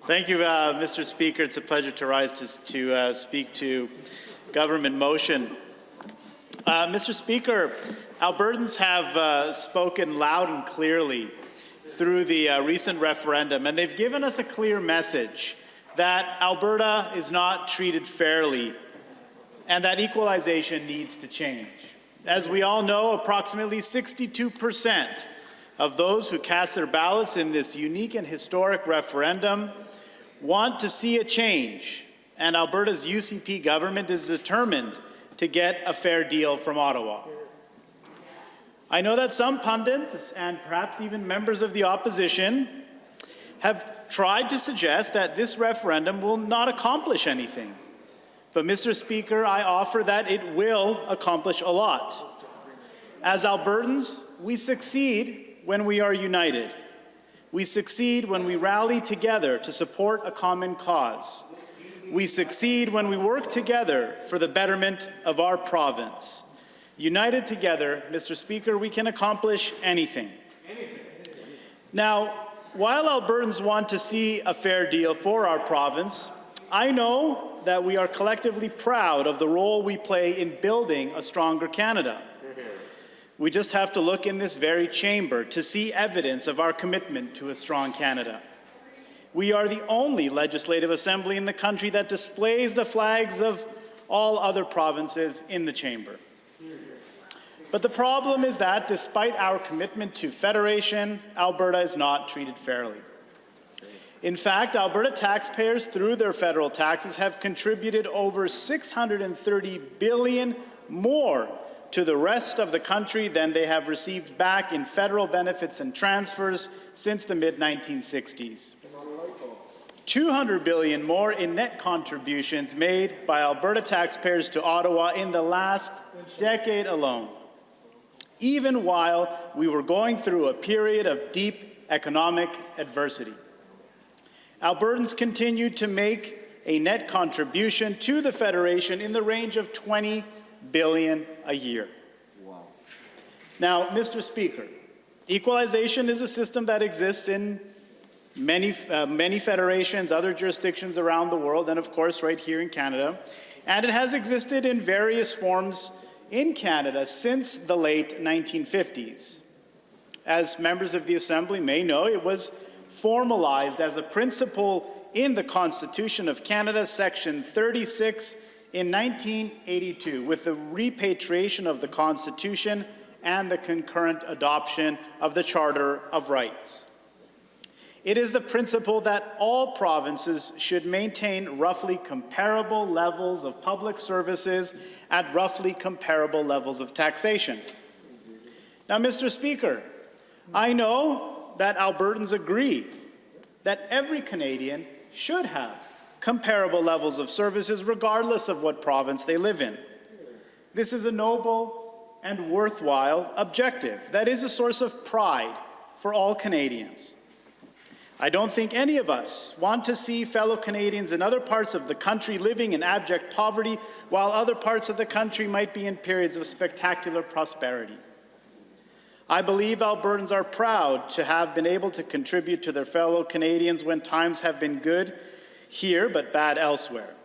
Thank you, Mr. Speaker. It's a pleasure to rise to speak to government motion. Mr. Speaker, Albertans have spoken loud and clearly through the recent referendum, and they've given us a clear message that Alberta is not treated fairly and that equalization needs to change. As we all know, approximately 62% of those who cast their ballots in this unique and historic referendum want to see a change, and Alberta's UCP government is determined to get a fair deal from Ottawa. I know that some pundits and perhaps even members of the opposition have tried to suggest that this referendum will not accomplish anything. But, Mr. Speaker, I offer that it will accomplish a lot. As Albertans, we succeed when we are united. We succeed when we rally together to support a common cause. We succeed when we work together for the betterment of our province. United together, Mr. Speaker, we can accomplish anything. Now, while Albertans want to see a fair deal for our province, I know that we are collectively proud of the role we play in building a stronger Canada. We just have to look in this very chamber to see evidence of our commitment to a strong Canada. We are the only legislative assembly in the country that displays the flags of all other provinces in the chamber. But the problem is that, despite our commitment to federation, Alberta is not treated fairly. In fact, Alberta taxpayers, through their federal taxes, have contributed over $630 billion more to the rest of the country than they have received back in federal benefits and transfers since the mid-1960s. $200 billion more in net contributions made by Alberta taxpayers to Ottawa in the last decade alone, even while we were going through a period of deep economic adversity. Albertans continue to make a net contribution to the Federation in the range of $20 billion a year. Wow. Now, Mr. Speaker, equalization is a system that exists in many federations, other jurisdictions around the world, and of course right here in Canada. And it has existed in various forms in Canada since the late 1950s. As members of the Assembly may know, it was formalized as a principle in the Constitution of Canada, Section 36, in 1982, with the repatriation of the Constitution and the concurrent adoption of the Charter of Rights. It is the principle that all provinces should maintain roughly comparable levels of public services at roughly comparable levels of taxation. Now, Mr. Speaker, I know that Albertans agree that every Canadian should have comparable levels of services regardless of what province they live in. This is a noble and worthwhile objective that is a source of pride for all Canadians. I don't think any of us want to see fellow Canadians in other parts of the country living in abject poverty while other parts of the country might be in periods of spectacular prosperity. I believe Albertans are proud to have been able to contribute to their fellow Canadians when times have been good here but bad elsewhere.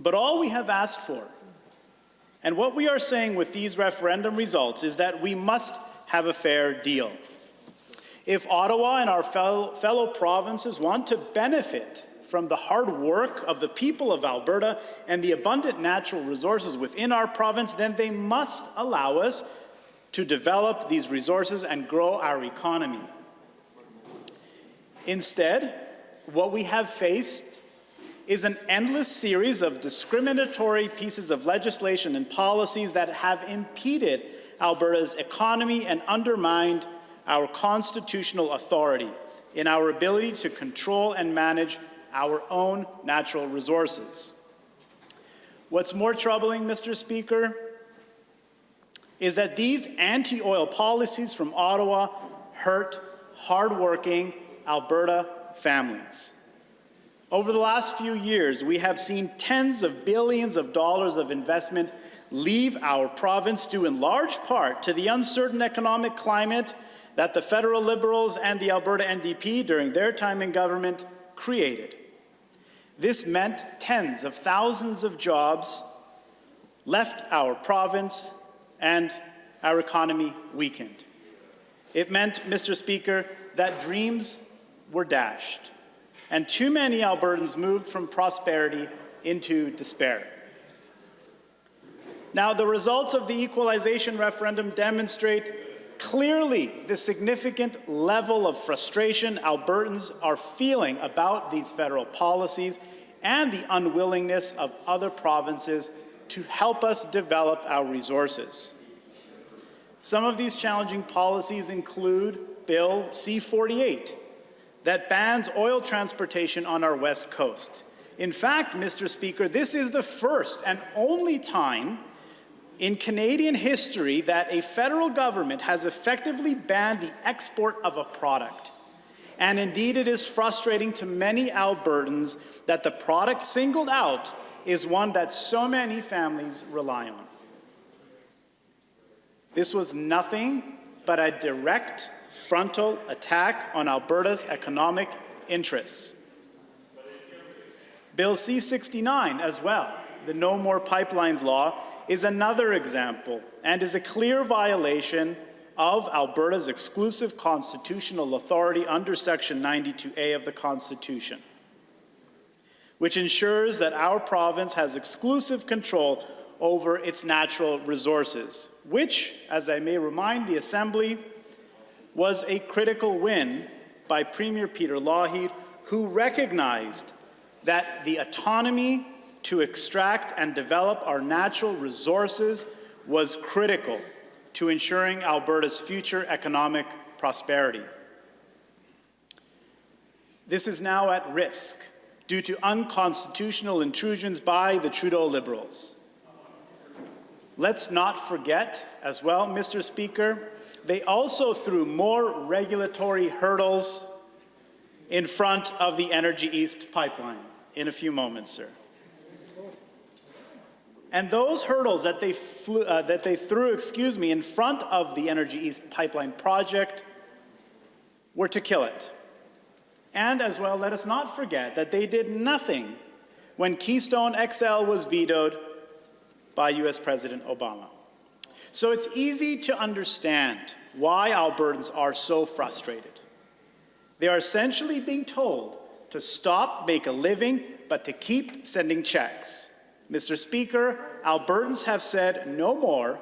But all we have asked for, and what we are saying with these referendum results, is that we must have a fair deal. If Ottawa and our fellow provinces want to benefit from the hard work of the people of Alberta and the abundant natural resources within our province, then they must allow us to develop these resources and grow our economy. Instead, what we have faced is an endless series of discriminatory pieces of legislation and policies that have impeded Alberta's economy and undermined our constitutional authority in our ability to control and manage our own natural resources. What's more troubling, Mr. Speaker, is that these anti-oil policies from Ottawa hurt hardworking Alberta families. Over the last few years, we have seen tens of billions of dollars of investment leave our province due in large part to the uncertain economic climate that the federal Liberals and the Alberta NDP during their time in government created. This meant tens of thousands of jobs left our province and our economy weakened. It meant, Mr. Speaker, that dreams were dashed, and too many Albertans moved from prosperity into despair. Now, the results of the equalization referendum demonstrate clearly the significant level of frustration Albertans are feeling about these federal policies and the unwillingness of other provinces to help us develop our resources. Some of these challenging policies include Bill C-48 that bans oil transportation on our west coast. In fact, Mr. Speaker, this is the first and only time in Canadian history that a federal government has effectively banned the export of a product. And indeed, it is frustrating to many Albertans that the product singled out is one that so many families rely on. This was nothing but a direct frontal attack on Alberta's economic interests. Bill C-69 as well, the No More Pipelines law, is another example and is a clear violation of Alberta's exclusive constitutional authority under Section 92A of the Constitution, which ensures that our province has exclusive control over its natural resources, which, as I may remind the Assembly, was a critical win by Premier Peter Lougheed, who recognized that the autonomy to extract and develop our natural resources was critical to ensuring Alberta's future economic prosperity. This is now at risk due to unconstitutional intrusions by the Trudeau Liberals. Let's not forget as well, Mr. Speaker, they also threw more regulatory hurdles in front of the Energy East pipeline. In a few moments, sir. And those hurdles that they threw in front of the Energy East pipeline project were to kill it. And as well, let us not forget that they did nothing when Keystone XL was vetoed by US President Obama. So it's easy to understand why Albertans are so frustrated. They are essentially being told to stop, make a living, but to keep sending checks. Mr. Speaker, Albertans have said no more,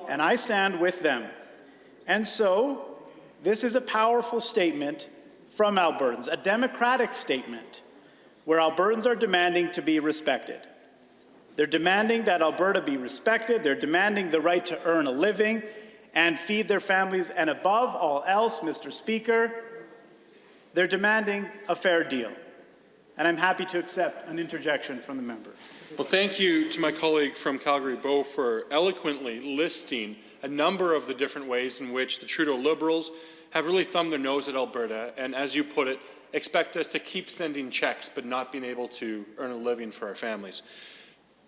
and I stand with them. And so, this is a powerful statement from Albertans, a democratic statement, where Albertans are demanding to be respected. They're demanding that Alberta be respected, they're demanding the right to earn a living and feed their families, and above all else, Mr. Speaker, they're demanding a fair deal. And I'm happy to accept an interjection from the member. Well, thank you to my colleague from Calgary, Beau, for eloquently listing a number of the different ways in which the Trudeau Liberals have really thumbed their nose at Alberta and, as you put it, expect us to keep sending checks but not being able to earn a living for our families.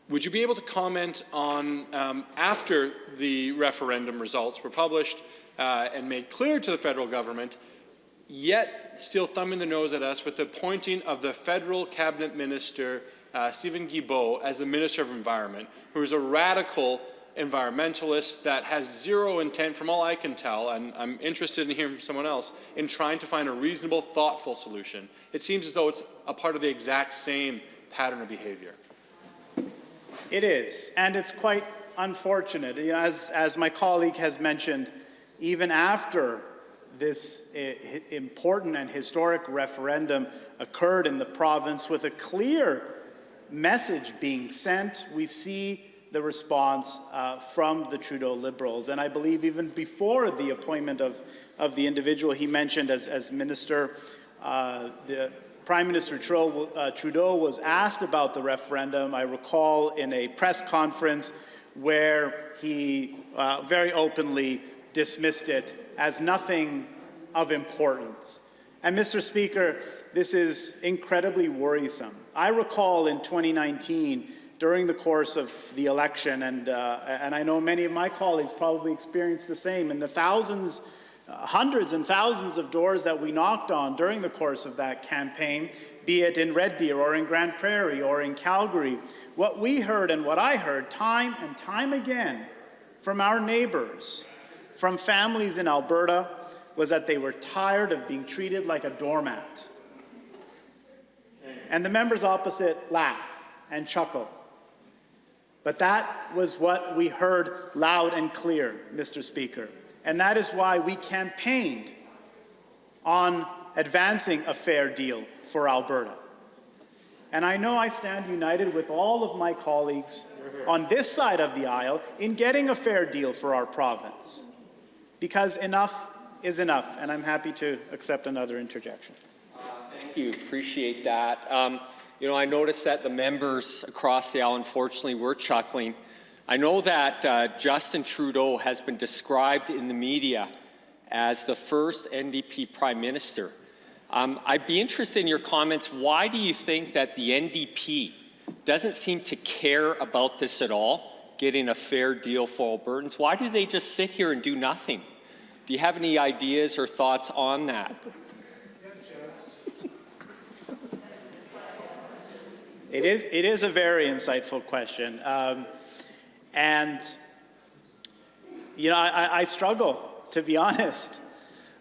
Would you be able to comment on, after the referendum results were published and made clear to the federal government, yet still thumbing the nose at us with the appointing of the federal cabinet minister, Stephen Guilbeault, as the Minister of Environment, who is a radical environmentalist that has zero intent, from all I can tell, and I'm interested in hearing from someone else, in trying to find a reasonable, thoughtful solution. It seems as though it's a part of the exact same pattern of behavior. It is, and it's quite unfortunate. You know, as my colleague has mentioned, even after this important and historic referendum occurred in the province with a clear message being sent, we see the response from the Trudeau Liberals. And I believe even before the appointment of the individual he mentioned as minister, the Prime Minister Trudeau was asked about the referendum, I recall, in a press conference where he very openly dismissed it as nothing of importance. And Mr. Speaker, this is incredibly worrisome. I recall in 2019, during the course of the election, and I know many of my colleagues probably experienced the same, and the thousands hundreds and thousands of doors that we knocked on during the course of that campaign, be it in Red Deer or in Grande Prairie or in Calgary, what we heard and what I heard time and time again from our neighbors, from families in Alberta, was that they were tired of being treated like a doormat. And the members opposite laugh and chuckle. But that was what we heard loud and clear, Mr. Speaker. And that is why we campaigned on advancing a fair deal for Alberta. And I know I stand united with all of my colleagues on this side of the aisle in getting a fair deal for our province. Because enough is enough, and I'm happy to accept another interjection. Thank you. Appreciate that. I noticed that the members across the aisle, unfortunately, were chuckling. I know that Justin Trudeau has been described in the media as the first NDP Prime Minister. I'd be interested in your comments. Why do you think that the NDP doesn't seem to care about this at all, getting a fair deal for Albertans? Why do they just sit here and do nothing? Do you have any ideas or thoughts on that? It is a very insightful question. I struggle, to be honest.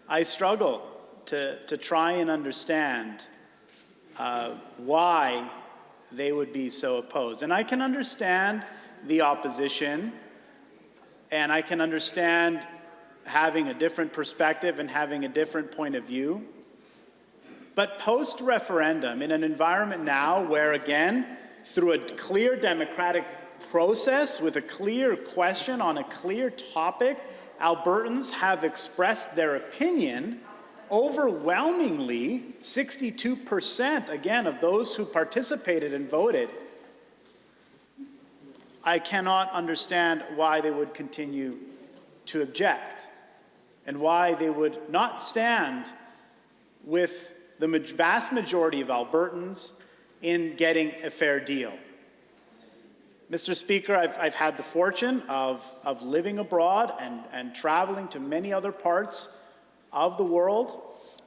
I struggle to try and understand why they would be so opposed. And I can understand the opposition, and I can understand having a different perspective and having a different point of view. But post-referendum, in an environment now where, again, through a clear democratic process with a clear question on a clear topic, Albertans have expressed their opinion overwhelmingly, 62%, again, of those who participated and voted. I cannot understand why they would continue to object and why they would not stand with the vast majority of Albertans in getting a fair deal. Mr. Speaker, I've had the fortune of living abroad and traveling to many other parts of the world,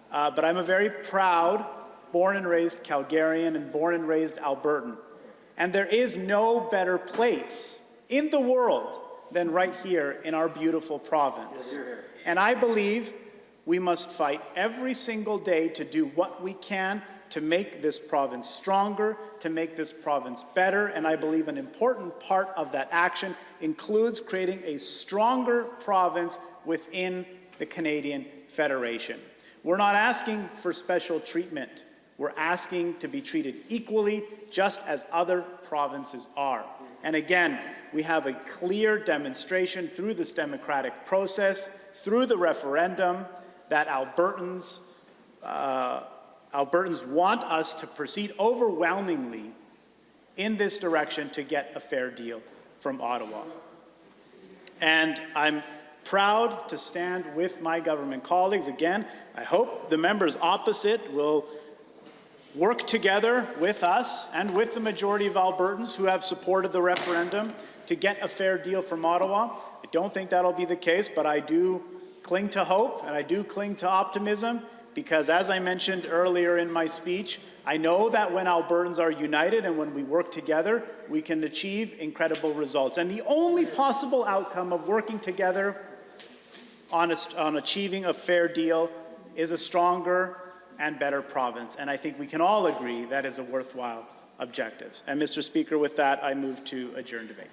but I'm a very proud born and raised Calgarian and born and raised Albertan. And there is no better place in the world than right here in our beautiful province. And I believe we must fight every single day to do what we can to make this province stronger, to make this province better, and I believe an important part of that action includes creating a stronger province within the Canadian Federation. We're not asking for special treatment. We're asking to be treated equally, just as other provinces are. And again, we have a clear demonstration through this democratic process, through the referendum, that Albertans want us to proceed overwhelmingly in this direction to get a fair deal from Ottawa. And I'm proud to stand with my government colleagues. Again, I hope the members opposite will work together with us and with the majority of Albertans who have supported the referendum to get a fair deal from Ottawa. I don't think that'll be the case, but I do cling to hope and I do cling to optimism, because as I mentioned earlier in my speech, I know that when Albertans are united and when we work together, we can achieve incredible results. And the only possible outcome of working together on achieving a fair deal is a stronger and better province. And I think we can all agree that is a worthwhile objective. And Mr. Speaker, with that, I move to adjourn debate.